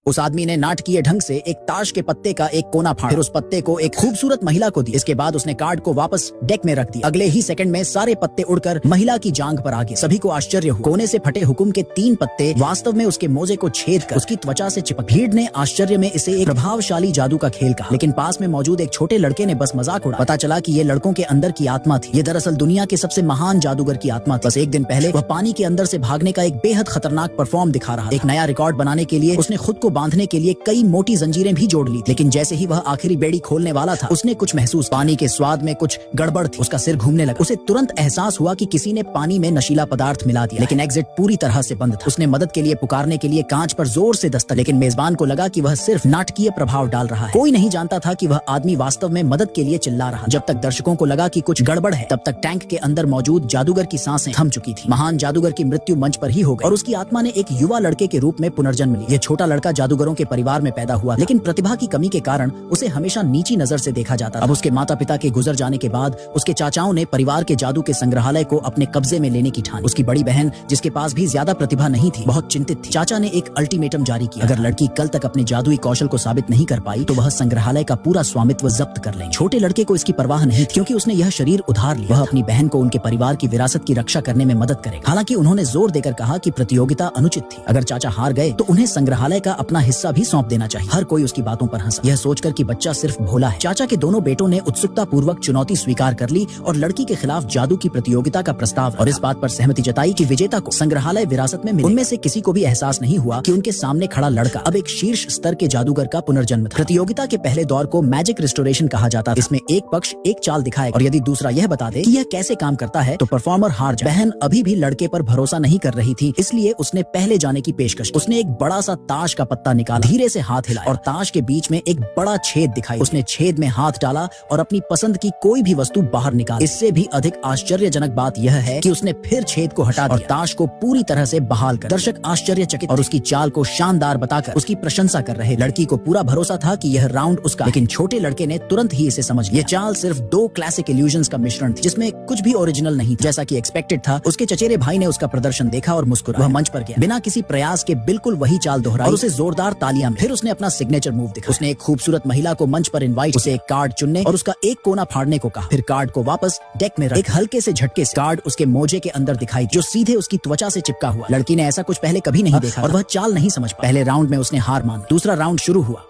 उस आदमी ने नाटकीय ढंग से एक ताश के पत्ते का एक कोना फाड़ा, फिर उस पत्ते को एक खूबसूरत महिला को दिया। इसके बाद उसने कार्ड को वापस डेक में रख दिया। अगले ही सेकंड में सारे पत्ते उड़कर महिला की जांघ पर आ गए। सभी को आश्चर्य हुआ। कोने से फटे हुकुम के 3 पत्ते वास्तव में उसके मोजे को छेद कर उसकी त्वचा से चिपक। भीड़ ने आश्चर्य में इसे एक प्रभावशाली जादू का खेल कहा, लेकिन पास में मौजूद एक छोटे लड़के ने बस मजाक उड़ा। पता चला कि ये लड़कों के अंदर की आत्मा थी। ये दरअसल दुनिया के सबसे महान जादूगर की आत्मा थी। बस एक दिन पहले वह पानी के अंदर से भागने का एक बेहद खतरनाक परफॉर्म दिखा रहा था। एक नया रिकॉर्ड बनाने के लिए उसने खुद को बांधने के लिए कई मोटी जंजीरें भी जोड़ ली, लेकिन जैसे ही वह आखिरी बेड़ी खोलने वाला था उसने कुछ महसूस। पानी के स्वाद में कुछ गड़बड़ थी। उसका सिर घूमने लगा। उसे तुरंत एहसास हुआ कि किसी ने पानी में नशीला पदार्थ मिला दिया, लेकिन एग्जिट पूरी तरह से बंद था। उसने मदद के लिए पुकारने के लिए कांच पर जोर से दस्तक, लेकिन मेजबान को लगा कि वह सिर्फ नाटकीय प्रभाव डाल रहा है। कोई नहीं जानता था कि वह आदमी वास्तव में मदद के लिए चिल्ला रहा। जब तक दर्शकों को लगा कि कुछ गड़बड़ है, तब तक टैंक के अंदर मौजूद जादूगर की सांसें थम चुकी थी। महान जादूगर की मृत्यु मंच पर ही हो गई और उसकी आत्मा ने एक युवा लड़के के रूप में पुनर्जन्म लिया। यह छोटा लड़का जादूगरों के परिवार में पैदा हुआ, लेकिन प्रतिभा की कमी के कारण उसे हमेशा नीची नजर से देखा जाता था। अब उसके माता पिता के गुजर जाने के बाद उसके चाचाओं ने परिवार के जादू के संग्रहालय को अपने कब्जे में लेने की ठानी। उसकी बड़ी बहन, जिसके पास भी ज्यादा प्रतिभा नहीं थी, बहुत चिंतित थी। चाचा ने एक अल्टीमेटम जारी किया, अगर लड़की कल तक अपने जादुई कौशल को साबित नहीं कर पाई तो वह संग्रहालय का पूरा स्वामित्व जब्त कर लेंगे। छोटे लड़के को इसकी परवाह नहीं थी, क्योंकि उसने यह शरीर उधार लिया। वह अपनी बहन को उनके परिवार की विरासत की रक्षा करने में मदद करेगा। हालांकि उन्होंने जोर देकर कहा कि प्रतियोगिता अनुचित थी। अगर चाचा हार गए तो उन्हें संग्रहालय का अपना हिस्सा भी सौंप देना चाहिए। हर कोई उसकी बातों पर हंसा, यह सोचकर कि बच्चा सिर्फ भोला है। चाचा के दोनों बेटों ने उत्सुकता पूर्वक चुनौती स्वीकार कर ली और लड़की के खिलाफ जादू की प्रतियोगिता का प्रस्ताव और इस बात पर सहमति जताई कि विजेता को संग्रहालय विरासत में मिले। उनमें से किसी को भी एहसास नहीं हुआ कि उनके सामने खड़ा लड़का अब एक शीर्ष स्तर के जादूगर का पुनर्जन्म था। प्रतियोगिता के पहले दौर को मैजिक रिस्टोरेशन कहा जाता था। इसमें एक पक्ष एक चाल दिखाएगा और यदि दूसरा यह बता दे कि यह कैसे काम करता है तो परफॉर्मर हार जाए। बहन अभी भी लड़के पर भरोसा नहीं कर रही थी, इसलिए उसने पहले जाने की पेशकश। उसने एक बड़ा सा ताश का पत्ता निकाला, धीरे से हाथ हिलाया और ताश के बीच में एक बड़ा छेद दिखाई। उसने छेद में हाथ डाला और अपनी पसंद की कोई भी वस्तु बाहर निकाली। इससे भी अधिक आश्चर्यजनक बात यह है कि उसने फिर छेद को हटा दिया और ताश को पूरी तरह से बहाल कर। दर्शक आश्चर्यचकित और उसकी चाल को शानदार बताकर उसकी प्रशंसा कर रहे। लड़की को पूरा भरोसा था कि यह राउंड उसका, लेकिन छोटे लड़के ने तुरंत ही इसे समझ लिया। यह चाल सिर्फ 2 क्लासिक इल्यूजन्स का मिश्रण थी, जिसमें कुछ भी ओरिजिनल नहीं था। जैसा कि एक्सपेक्टेड था, उसके चचेरे भाई ने उसका प्रदर्शन देखा और मुस्कुराया। वह मंच पर गया, बिना किसी प्रयास के बिल्कुल वही चाल दोहराई और उसे जोरदार तालियां मिली। फिर उसने अपना सिग्नेचर मूव दिखाया। उसने एक खूबसूरत महिला को मंच पर इनवाइट, उसे एक कार्ड चुनने और उसका एक कोना फाड़ने को कहा। फिर कार्ड को वापस डेक में रख। एक हल्के से झटके से कार्ड उसके मोजे के अंदर दिखाई, जो सीधे उसकी त्वचा से चिपका हुआ। लड़की ने ऐसा कुछ पहले कभी नहीं देखा और वह चाल नहीं समझ पाई। पहले राउंड में उसने हार मान। दूसरा राउंड शुरू हुआ।